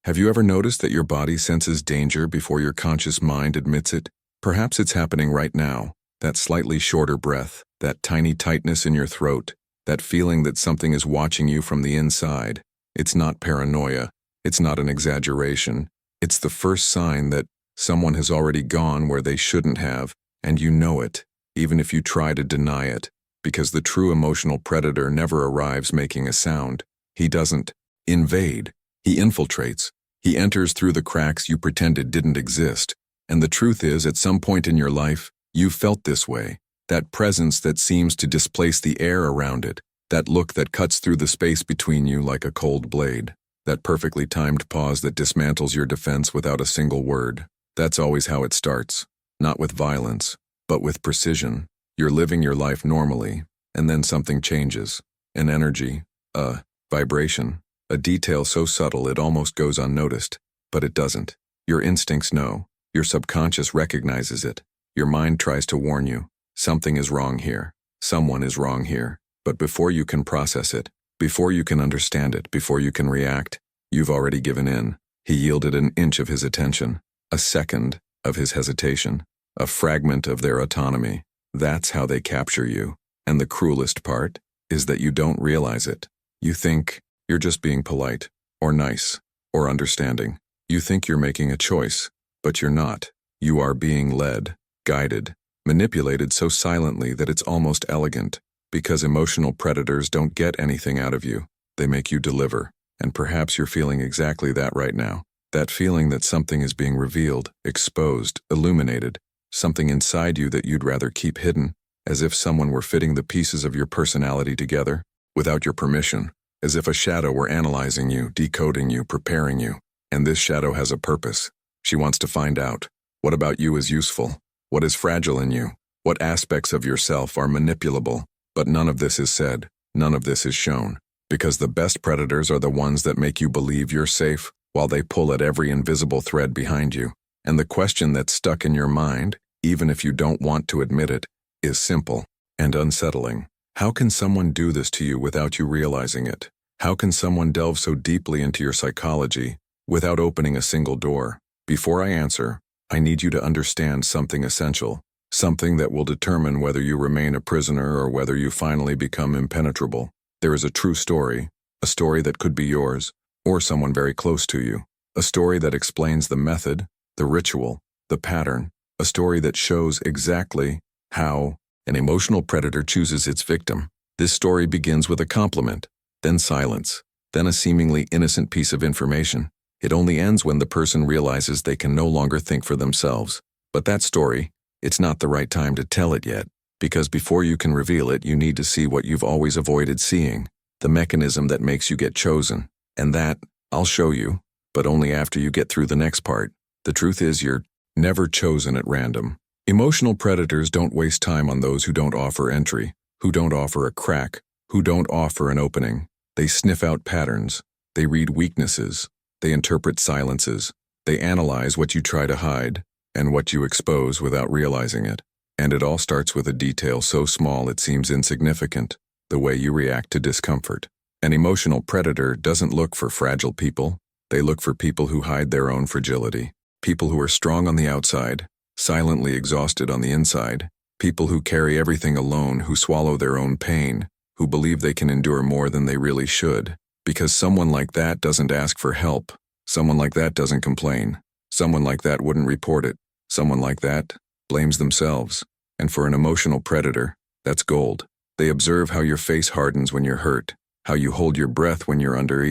Have you ever noticed that your body senses danger before your conscious mind admits it? Perhaps it's happening right now. That slightly shorter breath, that tiny tightness in your throat, that feeling that something is watching you from the inside. It's not paranoia. It's not an exaggeration. It's the first sign that someone has already gone where they shouldn't have, and you know it, even if you try to deny it, because the true emotional predator never arrives making a sound. He doesn't invade. He infiltrates. He enters through the cracks you pretended didn't exist. And the truth is, at some point in your life, you felt this way. That presence that seems to displace the air around it. That look that cuts through the space between you like a cold blade. That perfectly timed pause that dismantles your defense without a single word. That's always how it starts. Not with violence, but with precision. You're living your life normally, and then something changes. An energy, a vibration, a detail so subtle it almost goes unnoticed, but it doesn't. Your instincts know. Your subconscious recognizes it. Your mind tries to warn you. Something is wrong here. Someone is wrong here. But before you can process it, before you can understand it, before you can react, you've already given in. He yielded an inch of his attention, a second of his hesitation, a fragment of their autonomy. That's how they capture you. And the cruelest part is that you don't realize it. You think you're just being polite, or nice, or understanding. You think you're making a choice, but you're not. You are being led, guided, manipulated so silently that it's almost elegant. Because emotional predators don't get anything out of you. They make you deliver. And perhaps you're feeling exactly that right now. That feeling that something is being revealed, exposed, illuminated. Something inside you that you'd rather keep hidden, as if someone were fitting the pieces of your personality together, without your permission. As if a shadow were analyzing you, decoding you, preparing you. And this shadow has a purpose. She wants to find out. What about you is useful? What is fragile in you? What aspects of yourself are manipulable? But none of this is said. None of this is shown. Because the best predators are the ones that make you believe you're safe, while they pull at every invisible thread behind you. And the question that's stuck in your mind, even if you don't want to admit it, is simple and unsettling. How can someone do this to you without you realizing it? How can someone delve so deeply into your psychology without opening a single door? Before I answer, I need you to understand something essential, something that will determine whether you remain a prisoner or whether you finally become impenetrable. There is a true story, a story that could be yours, or someone very close to you, a story that explains the method, the ritual, the pattern, a story that shows exactly how an emotional predator chooses its victim. This story begins with a compliment, then silence, then a seemingly innocent piece of information. It only ends when the person realizes they can no longer think for themselves. But that story, it's not the right time to tell it yet, because before you can reveal it, you need to see what you've always avoided seeing, the mechanism that makes you get chosen. And that, I'll show you, but only after you get through the next part. The truth is you're never chosen at random. Emotional predators don't waste time on those who don't offer entry, who don't offer a crack, who don't offer an opening. They sniff out patterns. They read weaknesses. They interpret silences. They analyze what you try to hide and what you expose without realizing it. And it all starts with a detail so small it seems insignificant, the way you react to discomfort. An emotional predator doesn't look for fragile people. They look for people who hide their own fragility. People who are strong on the outside, silently exhausted on the inside. People who carry everything alone, who swallow their own pain, who believe they can endure more than they really should. Because someone like that doesn't ask for help. Someone like that doesn't complain. Someone like that wouldn't report it. Someone like that blames themselves. And for an emotional predator, that's gold. They observe how your face hardens when you're hurt, how you hold your breath when you're under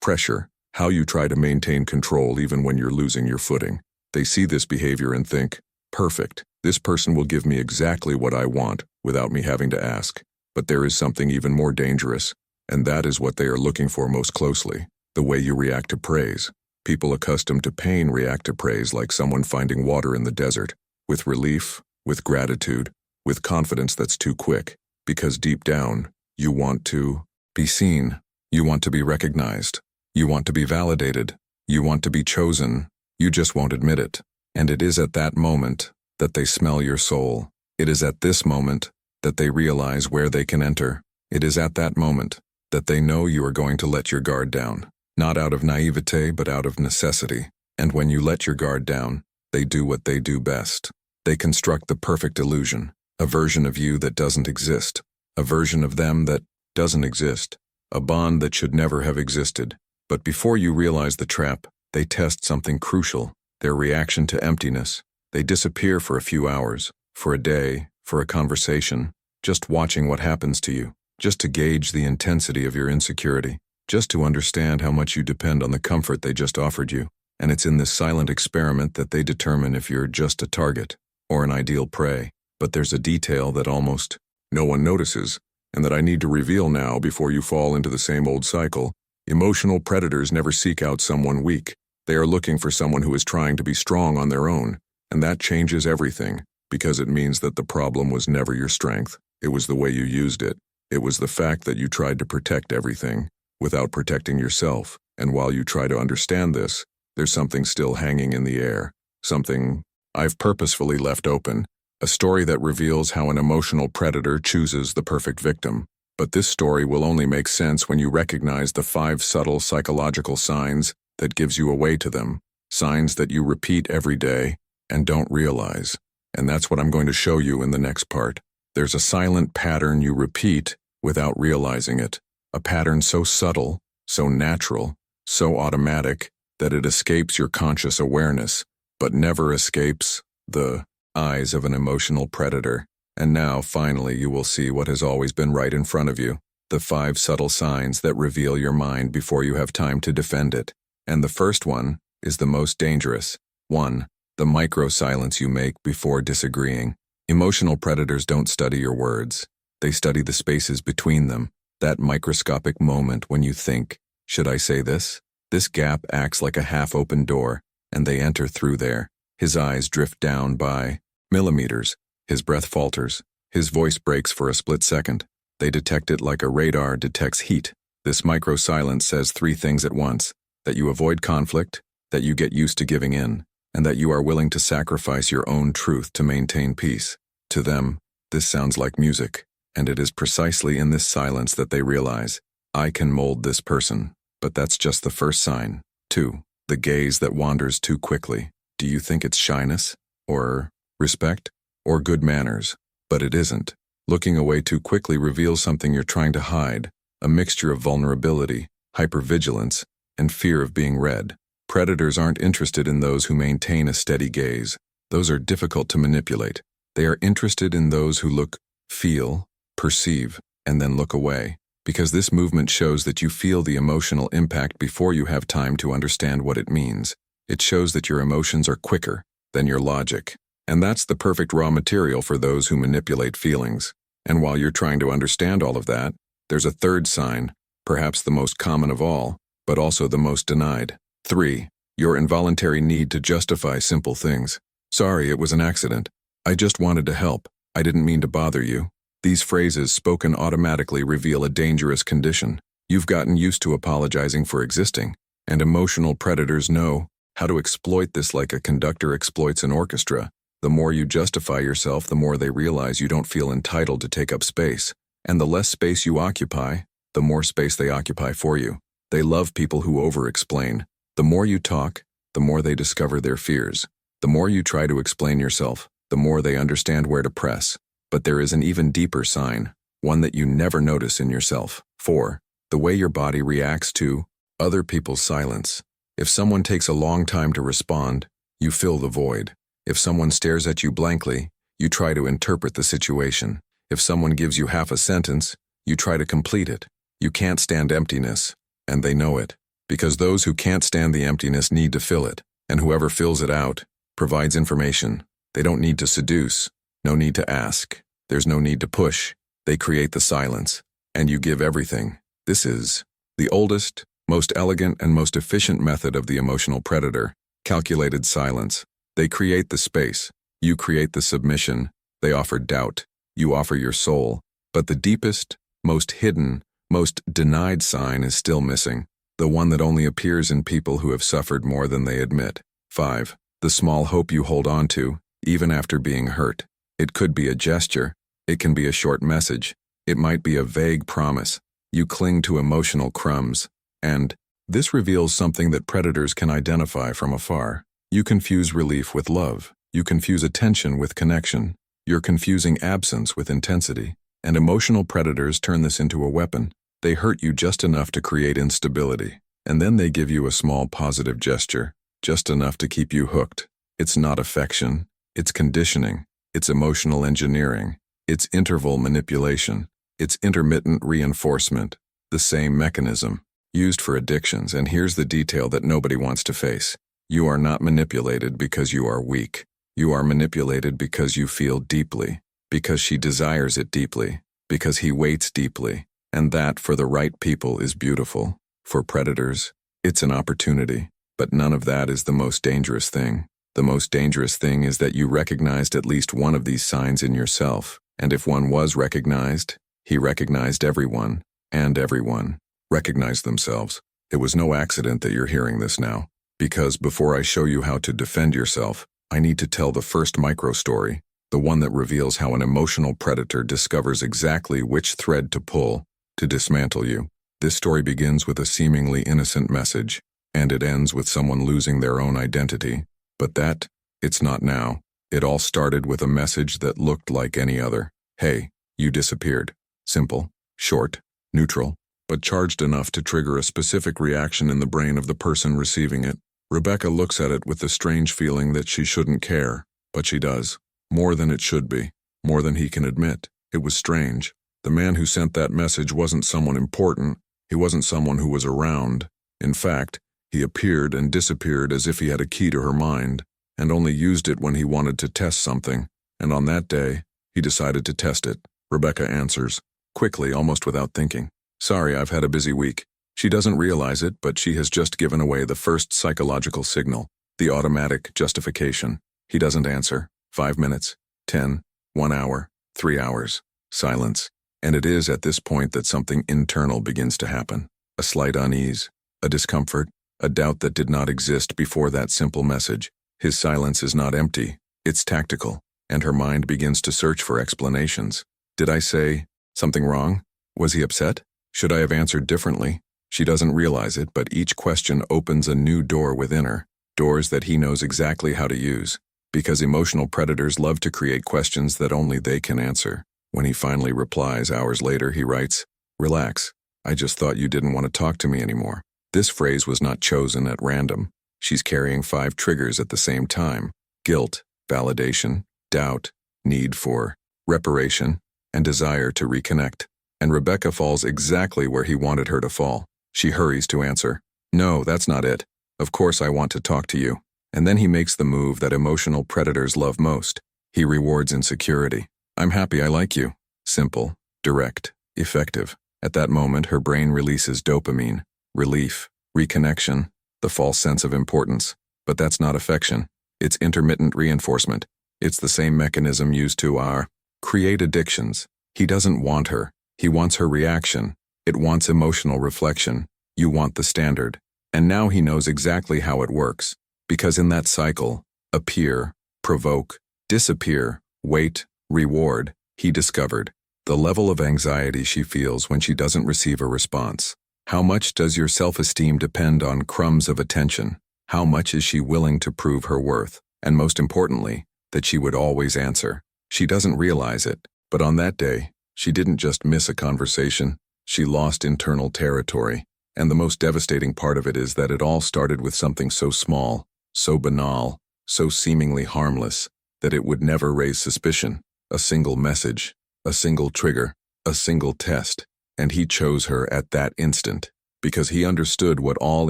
pressure, how you try to maintain control even when you're losing your footing. They see this behavior and think, perfect, this person will give me exactly what I want without me having to ask. But there is something even more dangerous, and that is what they are looking for most closely, the way you react to praise. People accustomed to pain react to praise like someone finding water in the desert, with relief, with gratitude, with confidence that's too quick, because deep down, you want to be seen, you want to be recognized, you want to be validated, you want to be chosen, you just won't admit it. And it is at that moment that they smell your soul. It is at this moment that they realize where they can enter. It is at that moment that they know you are going to let your guard down. Not out of naivete, but out of necessity. And when you let your guard down, they do what they do best. They construct the perfect illusion, a version of you that doesn't exist, a version of them that doesn't exist, a bond that should never have existed. But before you realize the trap, they test something crucial, their reaction to emptiness. They disappear for a few hours, for a day, for a conversation, just watching what happens to you, just to gauge the intensity of your insecurity, just to understand how much you depend on the comfort they just offered you. And it's in this silent experiment that they determine if you're just a target or an ideal prey. But there's a detail that almost no one notices, and that I need to reveal now before you fall into the same old cycle. Emotional predators never seek out someone weak. They are looking for someone who is trying to be strong on their own, and that changes everything, because it means that the problem was never your strength. It was the way you used it. It was the fact that you tried to protect everything without protecting yourself. And while you try to understand this, there's something still hanging in the air, something I've purposefully left open, a story that reveals how an emotional predator chooses the perfect victim. But this story will only make sense when you recognize the 5 subtle psychological signs that gives you away to them, signs that you repeat every day and don't realize. And that's what I'm going to show you in the next part. There's a silent pattern you repeat without realizing it, a pattern so subtle, so natural, so automatic that it escapes your conscious awareness, but never escapes the eyes of an emotional predator. And now, finally, you will see what has always been right in front of you, the 5 subtle signs that reveal your mind before you have time to defend it. And the first one is the most dangerous. 1. The micro-silence you make before disagreeing. Emotional predators don't study your words. They study the spaces between them, that microscopic moment when you think, should I say this? This gap acts like a half-open door, and they enter through there. His eyes drift down by millimeters. His breath falters. His voice breaks for a split second. They detect it like a radar detects heat. This micro-silence says 3 things at once: that you avoid conflict, that you get used to giving in, and that you are willing to sacrifice your own truth to maintain peace. To them, this sounds like music, and it is precisely in this silence that they realize, I can mold this person. But that's just the first sign. 2. The gaze that wanders too quickly. Do you think it's shyness, or respect, or good manners? But it isn't. Looking away too quickly reveals something you're trying to hide, a mixture of vulnerability, hypervigilance, and fear of being read. Predators aren't interested in those who maintain a steady gaze. Those are difficult to manipulate. They are interested in those who look, feel, perceive, and then look away. Because this movement shows that you feel the emotional impact before you have time to understand what it means. It shows that your emotions are quicker than your logic. And that's the perfect raw material for those who manipulate feelings. And while you're trying to understand all of that, there's a third sign, perhaps the most common of all, but also the most denied. 3. Your involuntary need to justify simple things. Sorry, it was an accident. I just wanted to help. I didn't mean to bother you. These phrases spoken automatically reveal a dangerous condition. You've gotten used to apologizing for existing, and emotional predators know how to exploit this like a conductor exploits an orchestra. The more you justify yourself, the more they realize you don't feel entitled to take up space. And the less space you occupy, the more space they occupy for you. They love people who over-explain. The more you talk, the more they discover their fears. The more you try to explain yourself, the more they understand where to press. But there is an even deeper sign, one that you never notice in yourself. 4. The way your body reacts to other people's silence. If someone takes a long time to respond, you fill the void. If someone stares at you blankly, you try to interpret the situation. If someone gives you half a sentence, you try to complete it. You can't stand emptiness, and they know it. Because those who can't stand the emptiness need to fill it, and whoever fills it out provides information. They don't need to seduce. No need to ask. There's no need to push. They create the silence, and you give everything. This is the oldest, most elegant, and most efficient method of the emotional predator, calculated silence. They create the space. You create the submission. They offer doubt. You offer your soul. But the deepest, most hidden, most denied sign is still missing, the one that only appears in people who have suffered more than they admit. 5. The small hope you hold on to, even after being hurt. It could be a gesture. It can be a short message. It might be a vague promise. You cling to emotional crumbs, and This reveals something that predators can identify from afar. You confuse relief with love. You confuse attention with connection. You're confusing absence with intensity. And emotional predators turn this into a weapon. They hurt you just enough to create instability. And then they give you a small positive gesture, just enough to keep you hooked. It's not affection. It's conditioning. It's emotional engineering. It's interval manipulation. It's intermittent reinforcement. The same mechanism, used for addictions. And here's the detail that nobody wants to face. You are not manipulated because you are weak. You are manipulated because you feel deeply, because she desires it deeply, because he waits deeply. And that, for the right people, is beautiful. For predators, it's an opportunity. But none of that is the most dangerous thing. The most dangerous thing is that you recognized at least one of these signs in yourself. And if one was recognized, he recognized everyone, and everyone recognized themselves. It was no accident that you're hearing this now. Because before I show you how to defend yourself, I need to tell the first micro-story, the one that reveals how an emotional predator discovers exactly which thread to pull to dismantle you. This story begins with a seemingly innocent message, and it ends with someone losing their own identity. But that, it's not now. It all started with a message that looked like any other. Hey, you disappeared. Simple, short, neutral, but charged enough to trigger a specific reaction in the brain of the person receiving it. Rebecca looks at it with the strange feeling that she shouldn't care, but she does. More than it should be, more than he can admit. It was strange. The man who sent that message wasn't someone important. He wasn't someone who was around. In fact, he appeared and disappeared as if he had a key to her mind, and only used it when he wanted to test something. And on that day, he decided to test it. Rebecca answers, quickly, almost without thinking. Sorry, I've had a busy week. She doesn't realize it, but she has just given away the first psychological signal, the automatic justification. He doesn't answer. 5 minutes, 10, 1 hour, 3 hours, silence. And it is at this point that something internal begins to happen. A slight unease, a discomfort, a doubt that did not exist before that simple message. His silence is not empty, it's tactical, and her mind begins to search for explanations. Did I say something wrong? Was he upset? Should I have answered differently? She doesn't realize it, but each question opens a new door within her, doors that he knows exactly how to use. Because emotional predators love to create questions that only they can answer. When he finally replies hours later, he writes, "Relax, I just thought you didn't want to talk to me anymore." This phrase was not chosen at random. She's carrying 5 triggers at the same time: guilt, validation, doubt, need for reparation, and desire to reconnect. And Rebecca falls exactly where he wanted her to fall. She hurries to answer, "No, that's not it. Of course I want to talk to you." And then he makes the move that emotional predators love most. He rewards insecurity. "I'm happy I like you." Simple, direct, effective. At that moment, her brain releases dopamine, relief, reconnection, the false sense of importance. But that's not affection. It's intermittent reinforcement. It's the same mechanism used to create addictions. He doesn't want her. He wants her reaction. It wants emotional reflection. You want the standard. And now he knows exactly how it works. Because in that cycle, appear, provoke, disappear, wait, reward, he discovered the level of anxiety she feels when she doesn't receive a response. How much does your self-esteem depend on crumbs of attention? How much is she willing to prove her worth? And most importantly, that she would always answer. She doesn't realize it, but on that day, she didn't just miss a conversation, she lost internal territory. And the most devastating part of it is that it all started with something so small, so banal, so seemingly harmless, that it would never raise suspicion. A single message, a single trigger, a single test. And he chose her at that instant, because he understood what all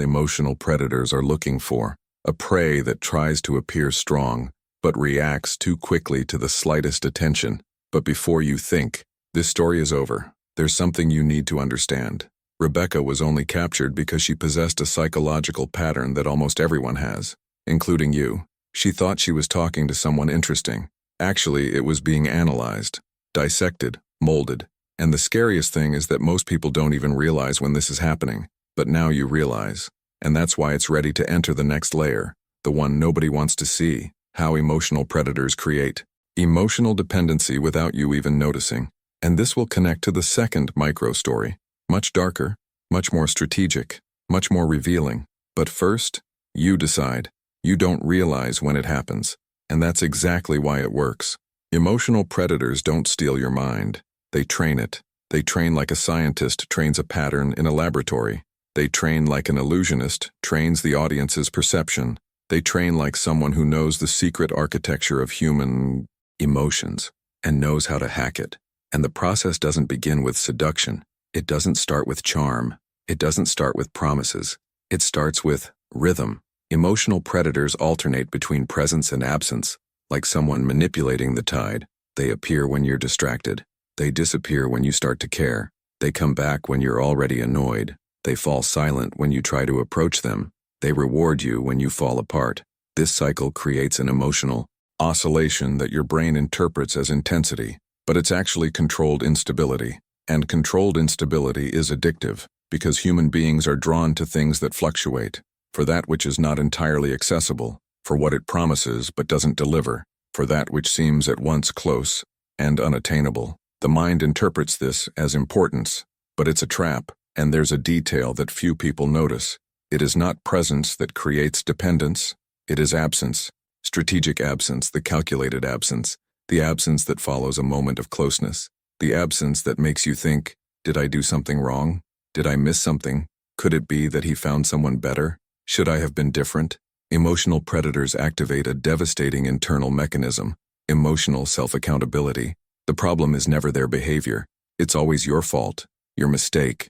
emotional predators are looking for, a prey that tries to appear strong, but reacts too quickly to the slightest attention. But before you think, this story is over. There's something you need to understand. Rebecca was only captured because she possessed a psychological pattern that almost everyone has, including you. She thought she was talking to someone interesting. Actually, it was being analyzed, dissected, molded. And the scariest thing is that most people don't even realize when this is happening. But now you realize. And that's why it's ready to enter the next layer, the one nobody wants to see, how emotional predators create emotional dependency without you even noticing. And this will connect to the second micro-story, much darker, much more strategic. much more revealing. But first, you decide. You don't realize when it happens. And that's exactly why it works. Emotional predators don't steal your mind. They train it. They train like a scientist trains a pattern in a laboratory. They train like an illusionist trains the audience's perception. They train like someone who knows the secret architecture of human emotions and knows how to hack it. And the process doesn't begin with seduction. It doesn't start with charm. It doesn't start with promises. It starts with rhythm. Emotional predators alternate between presence and absence, like someone manipulating the tide. They appear when you're distracted. They disappear when you start to care. They come back when you're already annoyed. They fall silent when you try to approach them. They reward you when you fall apart. This cycle creates an emotional oscillation that your brain interprets as intensity, but it's actually controlled instability. And controlled instability is addictive, because human beings are drawn to things that fluctuate, for that which is not entirely accessible, for what it promises but doesn't deliver, for that which seems at once close and unattainable. The mind interprets this as importance, but it's a trap, and there's a detail that few people notice. It is not presence that creates dependence. It is absence, strategic absence, the calculated absence, the absence that follows a moment of closeness, the absence that makes you think, did I do something wrong? Did I miss something? Could it be that he found someone better? Should I have been different? Emotional predators activate a devastating internal mechanism, emotional self-accountability. The problem is never their behavior. It's always your fault, your mistake,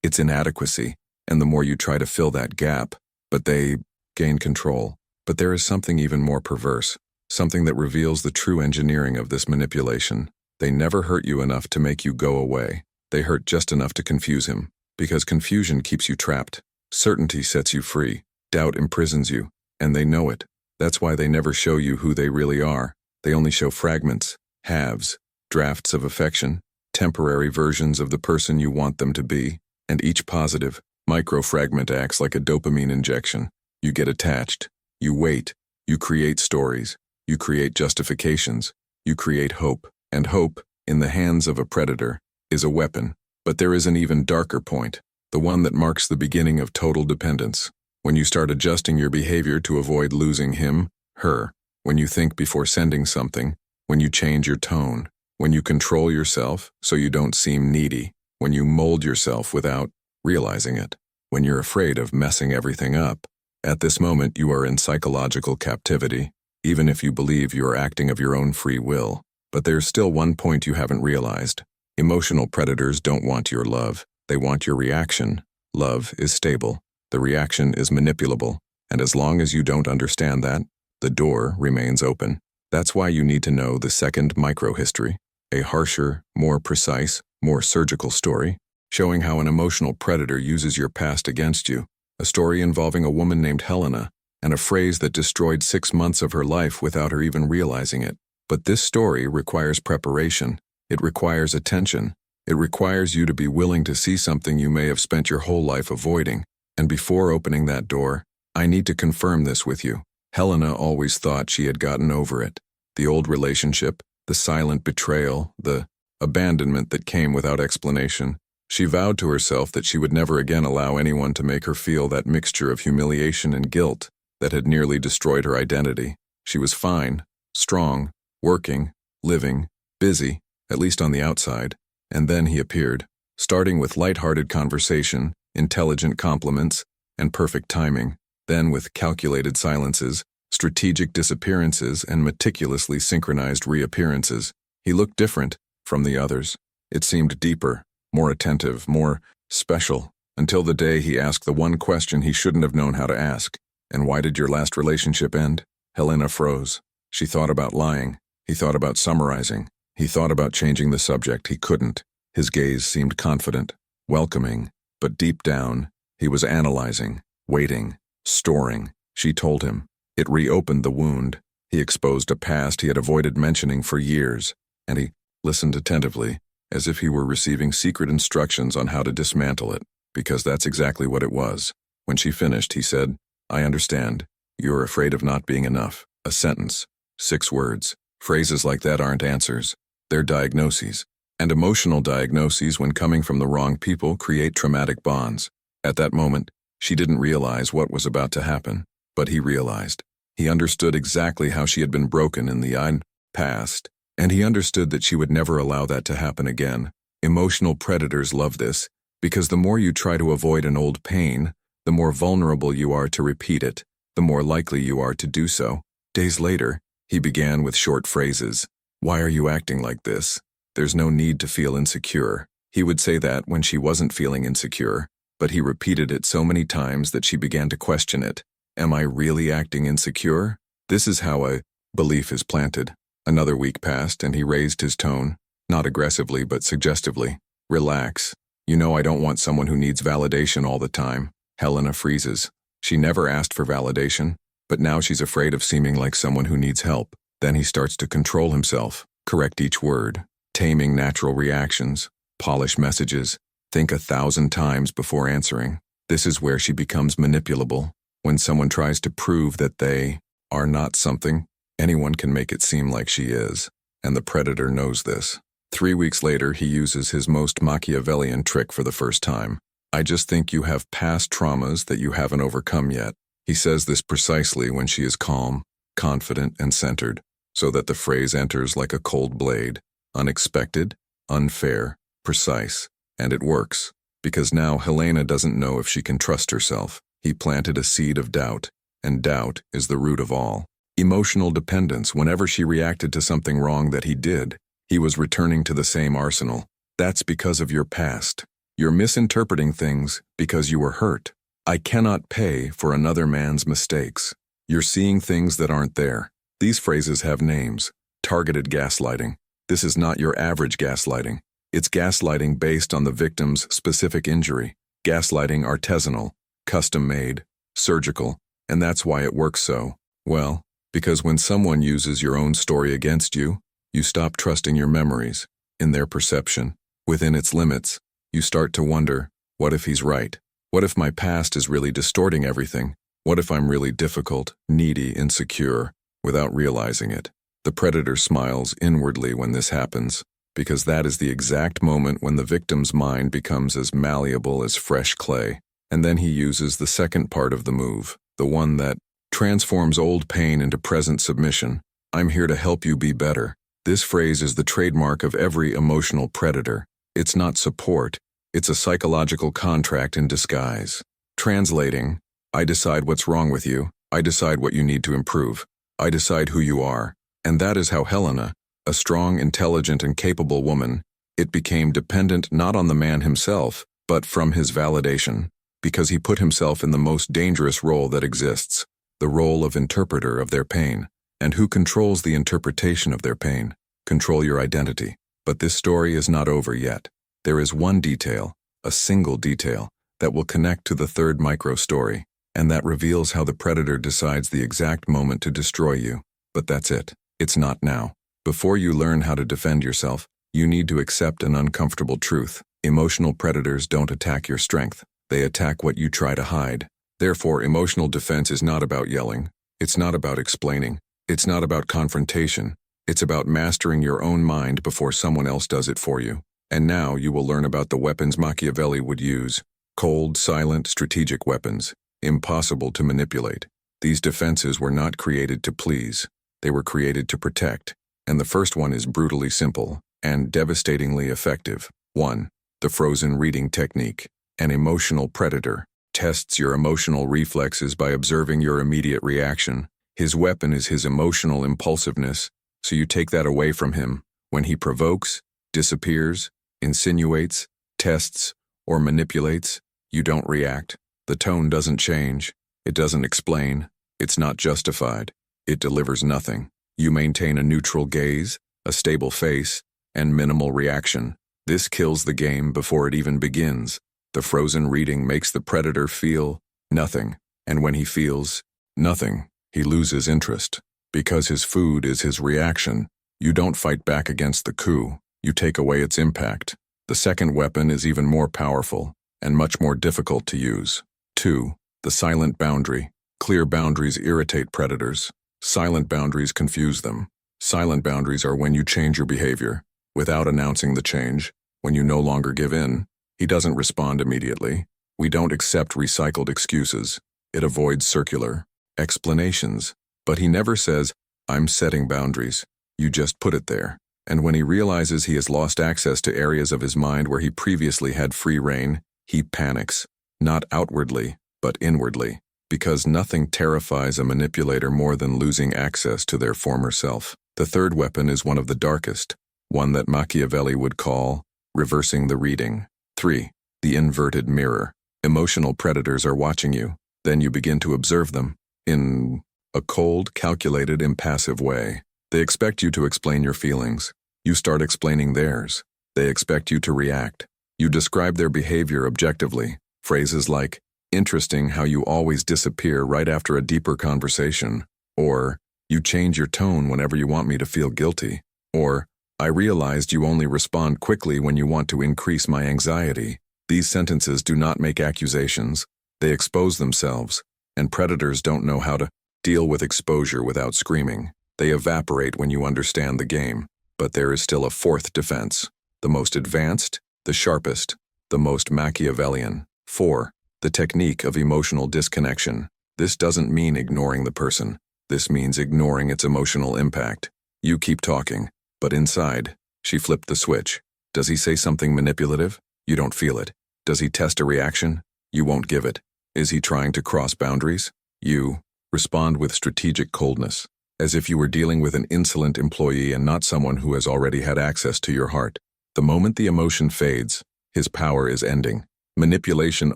its inadequacy, and the more you try to fill that gap, but they gain control. But there is something even more perverse, something that reveals the true engineering of this manipulation. They never hurt you enough to make you go away. They hurt just enough to confuse him, because confusion keeps you trapped. Certainty sets you free. Doubt imprisons you, and they know it. That's why they never show you who they really are. They only show fragments, halves, drafts of affection, temporary versions of the person you want them to be, and each positive, micro-fragment acts like a dopamine injection. You get attached. You wait. You create stories. You create justifications. You create hope. And hope, in the hands of a predator, is a weapon. But there is an even darker point, the one that marks the beginning of total dependence. When you start adjusting your behavior to avoid losing him, her. When you think before sending something. When you change your tone. When you control yourself so you don't seem needy. When you mold yourself without realizing it. When you're afraid of messing everything up. At this moment you are in psychological captivity, even if you believe you are acting of your own free will. But there's still one point you haven't realized. Emotional predators don't want your love. They want your reaction. Love is stable. The reaction is manipulable. And as long as you don't understand that, the door remains open. That's why you need to know the second microhistory, a harsher, more precise, more surgical story, showing how an emotional predator uses your past against you. A story involving a woman named Helena, and a phrase that destroyed 6 months of her life without her even realizing it. But this story requires preparation. It requires attention. It requires you to be willing to see something you may have spent your whole life avoiding. And before opening that door, I need to confirm this with you. Helena always thought she had gotten over it. The old relationship, the silent betrayal, the abandonment that came without explanation. She vowed to herself that she would never again allow anyone to make her feel that mixture of humiliation and guilt that had nearly destroyed her identity. She was fine, strong, working, living, busy, at least on the outside. And then he appeared, starting with light-hearted conversation, intelligent compliments, and perfect timing, then with calculated silences, strategic disappearances, and meticulously synchronized reappearances. He looked different from the others. It seemed deeper, more attentive, more special, until the day he asked the one question he shouldn't have known how to ask. And why did your last relationship end? Helena froze. She thought about lying. He thought about summarizing. He thought about changing the subject. He couldn't. His gaze seemed confident, welcoming, but deep down, he was analyzing, waiting, storing. She told him. It reopened the wound. He exposed a past he had avoided mentioning for years, and he listened attentively, as if he were receiving secret instructions on how to dismantle it, because that's exactly what it was. When she finished, he said, I understand. You're afraid of not being enough. A sentence. 6 words. Phrases like that aren't answers. They're diagnoses. And emotional diagnoses, when coming from the wrong people, create traumatic bonds. At that moment, she didn't realize what was about to happen, but he realized. He understood exactly how she had been broken in the past, and he understood that she would never allow that to happen again. Emotional predators love this, because the more you try to avoid an old pain, the more vulnerable you are to repeat it, the more likely you are to do so. Days later, he began with short phrases. "Why are you acting like this? There's no need to feel insecure." He would say that when she wasn't feeling insecure, but he repeated it so many times that she began to question it. Am I really acting insecure? This is how a belief is planted. Another week passed and he raised his tone, not aggressively but suggestively. "Relax. You know I don't want someone who needs validation all the time." Helena freezes. She never asked for validation, but now she's afraid of seeming like someone who needs help. Then he starts to control himself, correct each word, taming natural reactions, polish messages, think 1,000 times before answering. This is where she becomes manipulable. When someone tries to prove that they are not something, anyone can make it seem like she is, and the predator knows this. 3 weeks later, he uses his most Machiavellian trick for the first time. "I just think you have past traumas that you haven't overcome yet." He says this precisely when she is calm, confident, and centered, so that the phrase enters like a cold blade, unexpected, unfair, precise, and it works, because now Helena doesn't know if she can trust herself. He planted a seed of doubt, and doubt is the root of all. Emotional dependence. Whenever she reacted to something wrong that he did, he was returning to the same arsenal. That's because of your past. You're misinterpreting things because you were hurt. "I cannot pay for another man's mistakes." You're seeing things that aren't there. These phrases have names. Targeted gaslighting. This is not your average gaslighting. It's gaslighting based on the victim's specific injury. Gaslighting artisanal, custom-made, surgical, and that's why it works so well. Because when someone uses your own story against you, you stop trusting your memories, in their perception, within its limits. You start to wonder, what if he's right? What if my past is really distorting everything? What if I'm really difficult, needy, insecure, without realizing it? The predator smiles inwardly when this happens, because that is the exact moment when the victim's mind becomes as malleable as fresh clay. And then he uses the second part of the move, the one that transforms old pain into present submission. "I'm here to help you be better." This phrase is the trademark of every emotional predator. It's not support, it's a psychological contract in disguise. Translating, "I decide what's wrong with you, I decide what you need to improve, I decide who you are." And that is how Helena, a strong, intelligent, and capable woman, it became dependent not on the man himself, but from his validation, because he put himself in the most dangerous role that exists, the role of interpreter of their pain. And who controls the interpretation of their pain? Control your identity. But this story is not over yet. There is one detail, a single detail, that will connect to the third micro-story, and that reveals how the predator decides the exact moment to destroy you. But that's it. It's not now. Before you learn how to defend yourself, you need to accept an uncomfortable truth. Emotional predators don't attack your strength. They attack what you try to hide. Therefore, emotional defense is not about yelling. It's not about explaining. It's not about confrontation. It's about mastering your own mind before someone else does it for you. And now you will learn about the weapons Machiavelli would use. Cold, silent, strategic weapons. Impossible to manipulate. These defenses were not created to please. They were created to protect. And the first one is brutally simple and devastatingly effective. 1. The frozen reading technique. An emotional predator tests your emotional reflexes by observing your immediate reaction. His weapon is his emotional impulsiveness, so you take that away from him. When he provokes, disappears, insinuates, tests, or manipulates, you don't react. The tone doesn't change. It doesn't explain. It's not justified. It delivers nothing. You maintain a neutral gaze, a stable face, and minimal reaction. This kills the game before it even begins. The frozen reading makes the predator feel nothing, and when he feels nothing, he loses interest. Because his food is his reaction, you don't fight back against the coup, you take away its impact. The second weapon is even more powerful, and much more difficult to use. 2. The silent boundary. Clear boundaries irritate predators. Silent boundaries confuse them. Silent boundaries are when you change your behavior, without announcing the change, when you no longer give in. He doesn't respond immediately. We don't accept recycled excuses. It avoids circular explanations. But he never says, I'm setting boundaries. You just put it there. And when he realizes he has lost access to areas of his mind where he previously had free rein, he panics. Not outwardly, but inwardly. Because nothing terrifies a manipulator more than losing access to their former self. The third weapon is one of the darkest, one that Machiavelli would call reversing the reading. 3. The inverted mirror. Emotional predators are watching you. Then you begin to observe them in a cold, calculated, impassive way. They expect you to explain your feelings. You start explaining theirs. They expect you to react. You describe their behavior objectively. Phrases like, interesting how you always disappear right after a deeper conversation, or, you change your tone whenever you want me to feel guilty, or, I realized you only respond quickly when you want to increase my anxiety. These sentences do not make accusations. They expose themselves, and predators don't know how to deal with exposure without screaming. They evaporate when you understand the game. But there is still a fourth defense. The most advanced, the sharpest, the most Machiavellian. 4. The technique of emotional disconnection. This doesn't mean ignoring the person. This means ignoring its emotional impact. You keep talking, but inside, she flipped the switch. Does he say something manipulative? You don't feel it. Does he test a reaction? You won't give it. Is he trying to cross boundaries? You respond with strategic coldness, as if you were dealing with an insolent employee and not someone who has already had access to your heart. The moment the emotion fades, his power is ending. Manipulation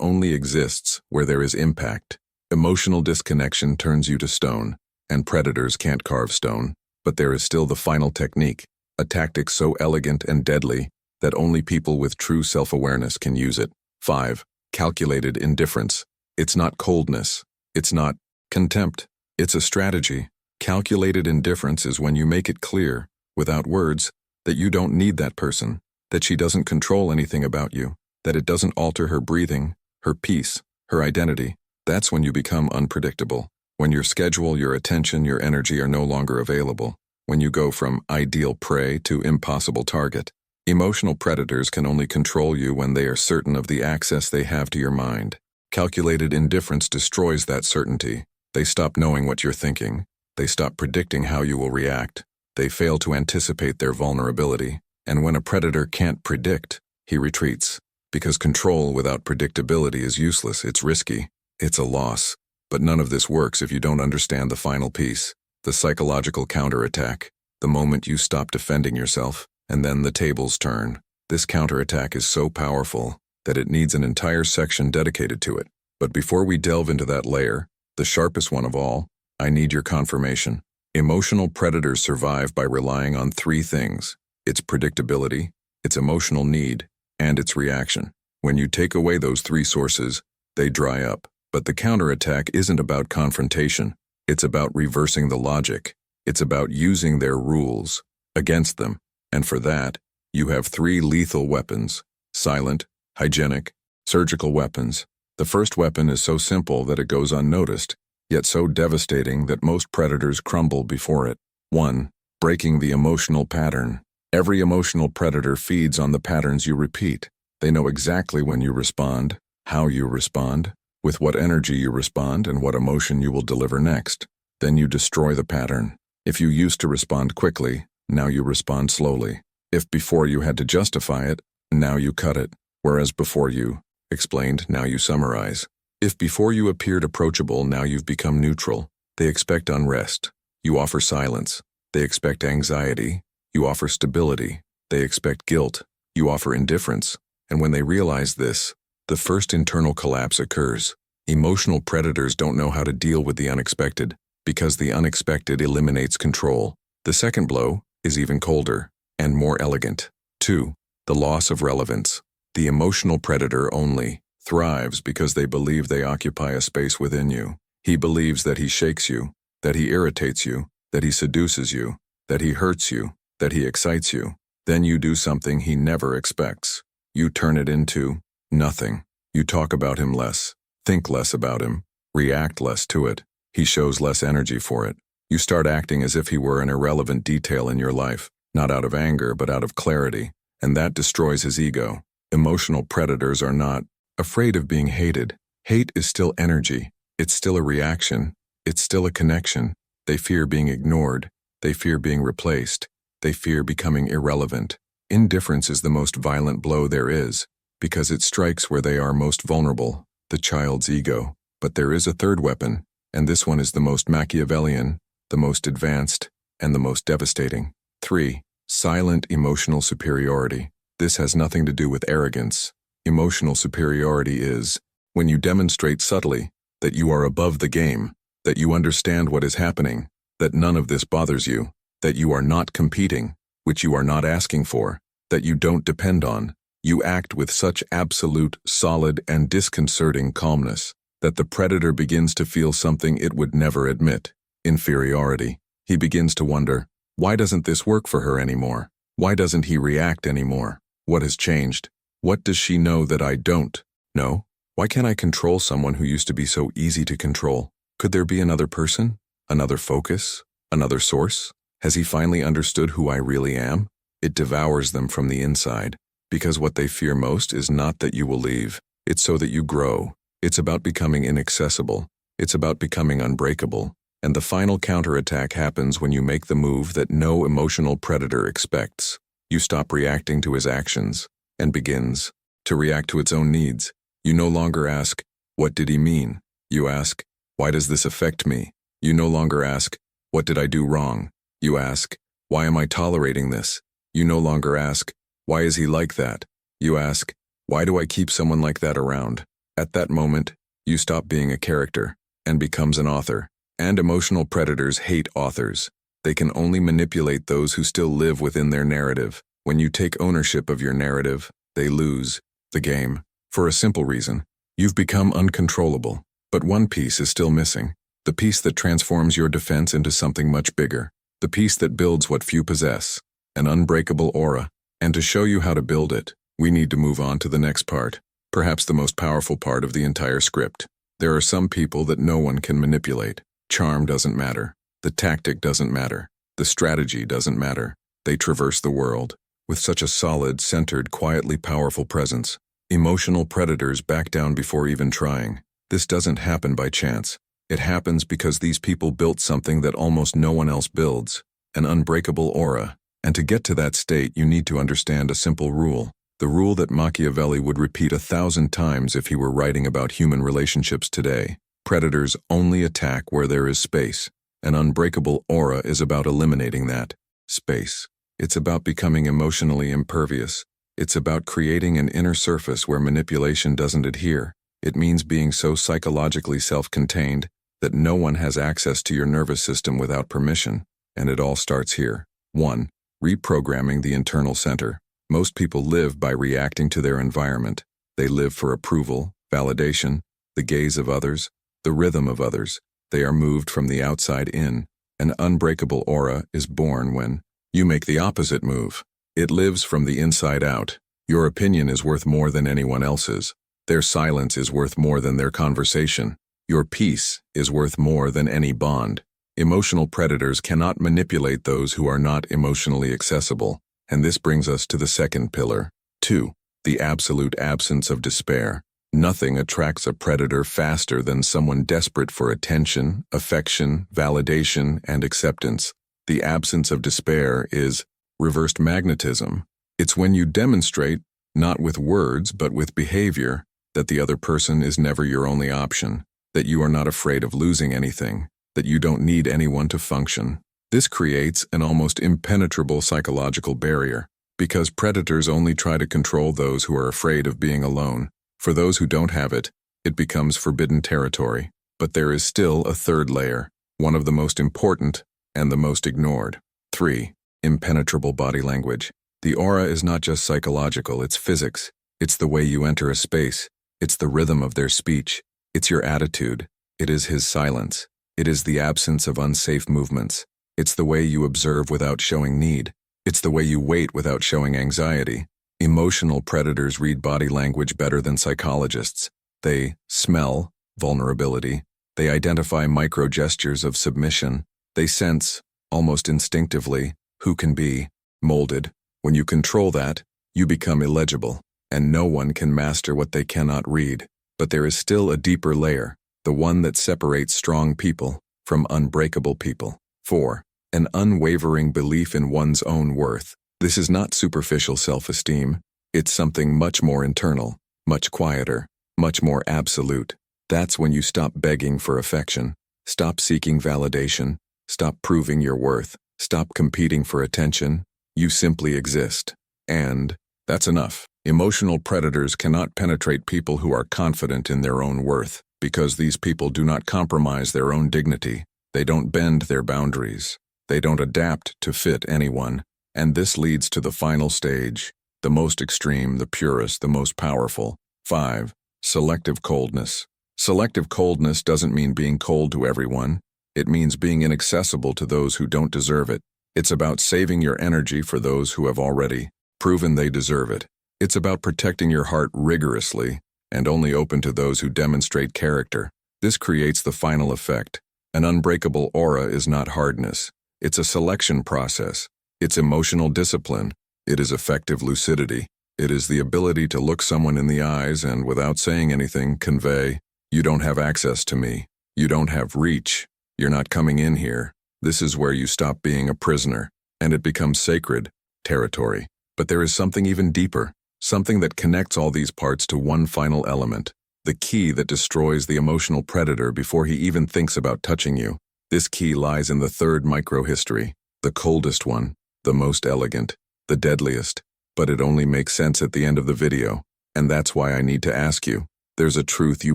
only exists where there is impact. Emotional disconnection turns you to stone, and predators can't carve stone. But there is still the final technique, a tactic so elegant and deadly that only people with true self-awareness can use it. 5. Calculated indifference. It's not coldness. It's not contempt. It's a strategy. Calculated indifference is when you make it clear, without words, that you don't need that person, that she doesn't control anything about you, that it doesn't alter her breathing, her peace, her identity. That's when you become unpredictable. When your schedule, your attention, your energy are no longer available. When you go from ideal prey to impossible target. Emotional predators can only control you when they are certain of the access they have to your mind. Calculated indifference destroys that certainty. They stop knowing what you're thinking. They stop predicting how you will react. They fail to anticipate their vulnerability. And when a predator can't predict, he retreats. Because control without predictability is useless, it's risky, it's a loss. But none of this works if you don't understand the final piece, the psychological counterattack, the moment you stop defending yourself, and then the tables turn. This counterattack is so powerful that it needs an entire section dedicated to it. But before we delve into that layer, the sharpest one of all, I need your confirmation. Emotional predators survive by relying on 3 things: its predictability, its emotional need, and its reaction. When you take away those 3 sources, they dry up. But the counterattack isn't about confrontation. It's about reversing the logic. It's about using their rules against them. And for that, you have 3 lethal weapons: silent, hygienic, surgical weapons. The first weapon is so simple that it goes unnoticed, yet so devastating that most predators crumble before it. 1. Breaking the emotional pattern. Every emotional predator feeds on the patterns you repeat. They know exactly when you respond, how you respond, with what energy you respond, and what emotion you will deliver next. Then you destroy the pattern. If you used to respond quickly, now you respond slowly. If before you had to justify it, now you cut it. Whereas before you explained, now you summarize. If before you appeared approachable, now you've become neutral. They expect unrest. You offer silence. They expect anxiety. You offer stability. They expect guilt. You offer indifference. And when they realize this, the first internal collapse occurs. Emotional predators don't know how to deal with the unexpected, because the unexpected eliminates control. The second blow is even colder and more elegant. 2. The loss of relevance. The emotional predator only thrives because they believe they occupy a space within you. He believes that he shakes you, that he irritates you, that he seduces you, that he hurts you, that he excites you. Then you do something he never expects. You turn it into nothing. You talk about him less, think less about him, react less to it. He shows less energy for it. You start acting as if he were an irrelevant detail in your life, not out of anger but out of clarity, and that destroys his ego. Emotional predators are not afraid of being hated. Hate is still energy. It's still a reaction. It's still a connection. They fear being ignored. They fear being replaced. They fear becoming irrelevant. Indifference is the most violent blow there is, because it strikes where they are most vulnerable, the child's ego. But there is a third weapon, and this one is the most Machiavellian, the most advanced, and the most devastating. 3. Silent emotional superiority. This has nothing to do with arrogance. Emotional superiority is when you demonstrate subtly that you are above the game, that you understand what is happening, that none of this bothers you, that you are not competing, which you are not asking for, that you don't depend on. You act with such absolute, solid, and disconcerting calmness that the predator begins to feel something it would never admit: inferiority. He begins to wonder, why doesn't this work for her anymore? Why doesn't he react anymore? What has changed? What does she know that I don't know? Why can't I control someone who used to be so easy to control? Could there be another person? Another focus? Another source? Has he finally understood who I really am? It devours them from the inside, because what they fear most is not that you will leave. It's so that you grow. It's about becoming inaccessible. It's about becoming unbreakable. And the final counterattack happens when you make the move that no emotional predator expects. You stop reacting to his actions and begins to react to its own needs. You no longer ask, what did he mean? You ask, why does this affect me? You no longer ask, what did I do wrong? You ask, why am I tolerating this? You no longer ask, why is he like that? You ask, why do I keep someone like that around? At that moment, you stop being a character and becomes an author. And emotional predators hate authors. They can only manipulate those who still live within their narrative. When you take ownership of your narrative, they lose the game. For a simple reason, you've become uncontrollable. But one piece is still missing. The piece that transforms your defense into something much bigger. The piece that builds what few possess, an unbreakable aura. And to show you how to build it, we need to move on to the next part, perhaps the most powerful part of the entire script. There are some people that no one can manipulate. Charm doesn't matter. The tactic doesn't matter. The strategy doesn't matter. They traverse the world with such a solid, centered, quietly powerful presence. Emotional predators back down before even trying. This doesn't happen by chance. It happens because these people built something that almost no one else builds, an unbreakable aura. And to get to that state, you need to understand a simple rule. The rule that Machiavelli would repeat 1,000 times if he were writing about human relationships today. Predators only attack where there is space. An unbreakable aura is about eliminating that space. It's about becoming emotionally impervious. It's about creating an inner surface where manipulation doesn't adhere. It means being so psychologically self-contained that no one has access to your nervous system without permission. And it all starts here. 1. Reprogramming the internal center. Most people live by reacting to their environment. They live for approval, validation, the gaze of others, the rhythm of others. They are moved from the outside in. An unbreakable aura is born when you make the opposite move. It lives from the inside out. Your opinion is worth more than anyone else's. Their silence is worth more than their conversation. Your peace is worth more than any bond. Emotional predators cannot manipulate those who are not emotionally accessible. And this brings us to the second pillar. 2. The absolute absence of despair. Nothing attracts a predator faster than someone desperate for attention, affection, validation, and acceptance. The absence of despair is reversed magnetism. It's when you demonstrate, not with words but with behavior, that the other person is never your only option, that you are not afraid of losing anything, that you don't need anyone to function. This creates an almost impenetrable psychological barrier, because predators only try to control those who are afraid of being alone. For those who don't have it, it becomes forbidden territory. But there is still a third layer, one of the most important and the most ignored. 3. Impenetrable body language. The aura is not just psychological, it's physics. It's the way you enter a space. It's the rhythm of their speech. It's your attitude. It is his silence. It is the absence of unsafe movements. It's the way you observe without showing need. It's the way you wait without showing anxiety. Emotional predators read body language better than psychologists. They smell vulnerability. They identify micro-gestures of submission. They sense, almost instinctively, who can be molded. When you control that, you become illegible. and no one can master what they cannot read. But there is still a deeper layer, the one that separates strong people from unbreakable people. 4. An unwavering belief in one's own worth. This is not superficial self-esteem. It's something much more internal, much quieter, much more absolute. That's when you stop begging for affection, stop seeking validation, stop proving your worth, stop competing for attention. You simply exist. And that's enough. Emotional predators cannot penetrate people who are confident in their own worth, because these people do not compromise their own dignity. They don't bend their boundaries. They don't adapt to fit anyone. And this leads to the final stage, the most extreme, the purest, the most powerful. 5. Selective coldness. Selective coldness doesn't mean being cold to everyone. It means being inaccessible to those who don't deserve it. It's about saving your energy for those who have already proven they deserve it. It's about protecting your heart rigorously and only open to those who demonstrate character. This creates the final effect. An unbreakable aura is not hardness. It's a selection process. It's emotional discipline. It is effective lucidity. It is the ability to look someone in the eyes and, without saying anything, convey, "You don't have access to me. You don't have reach. You're not coming in here." This is where you stop being a prisoner, and it becomes sacred territory. But there is something even deeper, something that connects all these parts to one final element, the key that destroys the emotional predator before he even thinks about touching you. This key lies in the third microhistory, the coldest one, the most elegant, the deadliest, but it only makes sense at the end of the video, and that's why I need to ask you. There's a truth you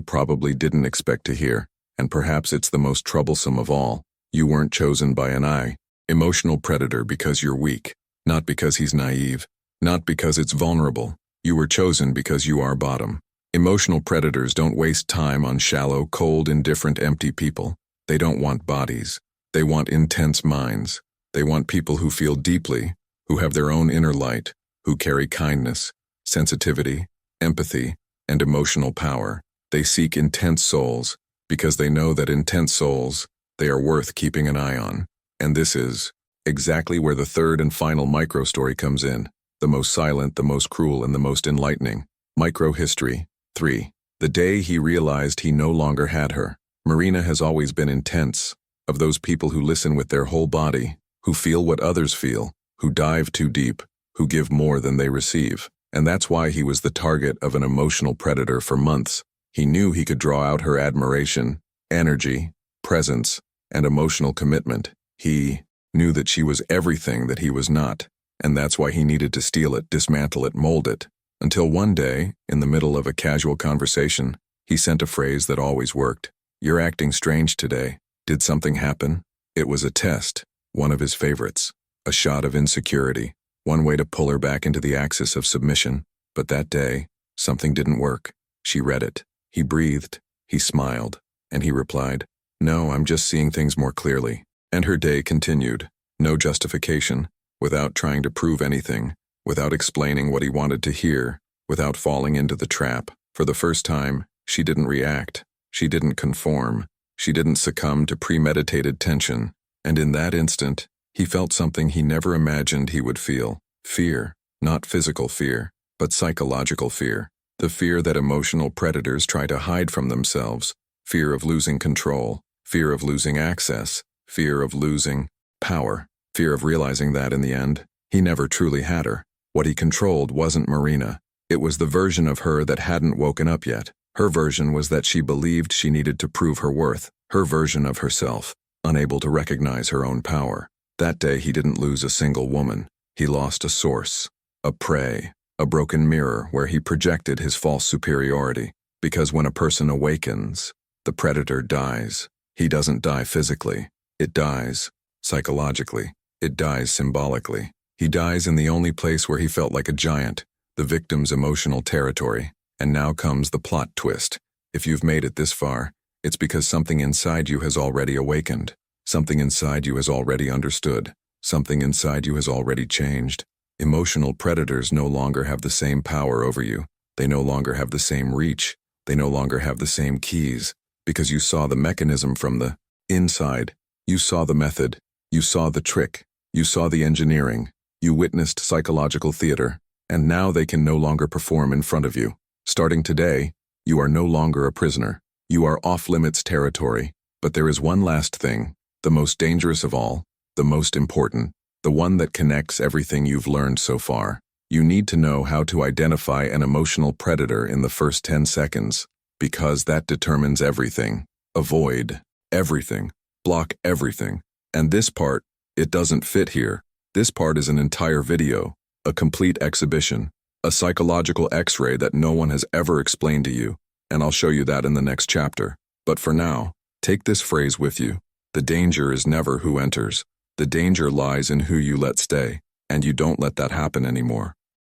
probably didn't expect to hear, and perhaps it's the most troublesome of all. You weren't chosen by an emotional predator because you're weak, not because he's naive, not because it's vulnerable. You were chosen because you are bottom. Emotional predators don't waste time on shallow, cold, indifferent, empty people. They don't want bodies. They want intense minds. They want people who feel deeply, who have their own inner light, who carry kindness, sensitivity, empathy, and emotional power. They seek intense souls because they know that intense souls, they are worth keeping an eye on. And this is exactly where the third and final micro-story comes in, the most silent, the most cruel, and the most enlightening. Micro-history. 3. The day he realized he no longer had her. Marina has always been intense, of those people who listen with their whole body, who feel what others feel, who dive too deep, who give more than they receive. And that's why he was the target of an emotional predator for months. He knew he could draw out her admiration, energy, presence, and emotional commitment. He knew that she was everything that he was not, and that's why he needed to steal it, dismantle it, mold it. Until one day, in the middle of a casual conversation, he sent a phrase that always worked. "You're acting strange today. Did something happen?" It was a test, one of his favorites, a shot of insecurity, one way to pull her back into the axis of submission. But that day, something didn't work. She read it. He breathed, he smiled, and he replied, "No, I'm just seeing things more clearly." And her day continued. No justification, without trying to prove anything, without explaining what he wanted to hear, without falling into the trap. For the first time, she didn't react. She didn't conform. She didn't succumb to premeditated tension. And in that instant, he felt something he never imagined he would feel. Fear, not physical fear, but psychological fear. The fear that emotional predators try to hide from themselves. Fear of losing control. Fear of losing access. Fear of losing power. Fear of realizing that in the end, he never truly had her. What he controlled wasn't Marina. It was the version of her that hadn't woken up yet. Her version was that she believed she needed to prove her worth. Her version of herself, unable to recognize her own power. That day he didn't lose a single woman. He lost a source, a prey, a broken mirror where he projected his false superiority. Because when a person awakens, the predator dies. He doesn't die physically. It dies psychologically. It dies symbolically. He dies in the only place where he felt like a giant, the victim's emotional territory. And now comes the plot twist. If you've made it this far, it's because something inside you has already awakened. Something inside you has already understood. Something inside you has already changed. Emotional predators no longer have the same power over you. They no longer have the same reach. They no longer have the same keys. Because you saw the mechanism from the inside. You saw the method. You saw the trick. You saw the engineering. You witnessed psychological theater. and now they can no longer perform in front of you. Starting today, you are no longer a prisoner. You are off-limits territory. But there is one last thing, the most dangerous of all, the most important, the one that connects everything you've learned so far. You need to know how to identify an emotional predator in the first 10 seconds, because that determines everything. Avoid everything. Block everything. And this part, it doesn't fit here. This part is an entire video, a complete exhibition, a psychological X-ray that no one has ever explained to you, and I'll show you that in the next chapter. But for now, take this phrase with you. The danger is never who enters. The danger lies in who you let stay, and you don't let that happen anymore.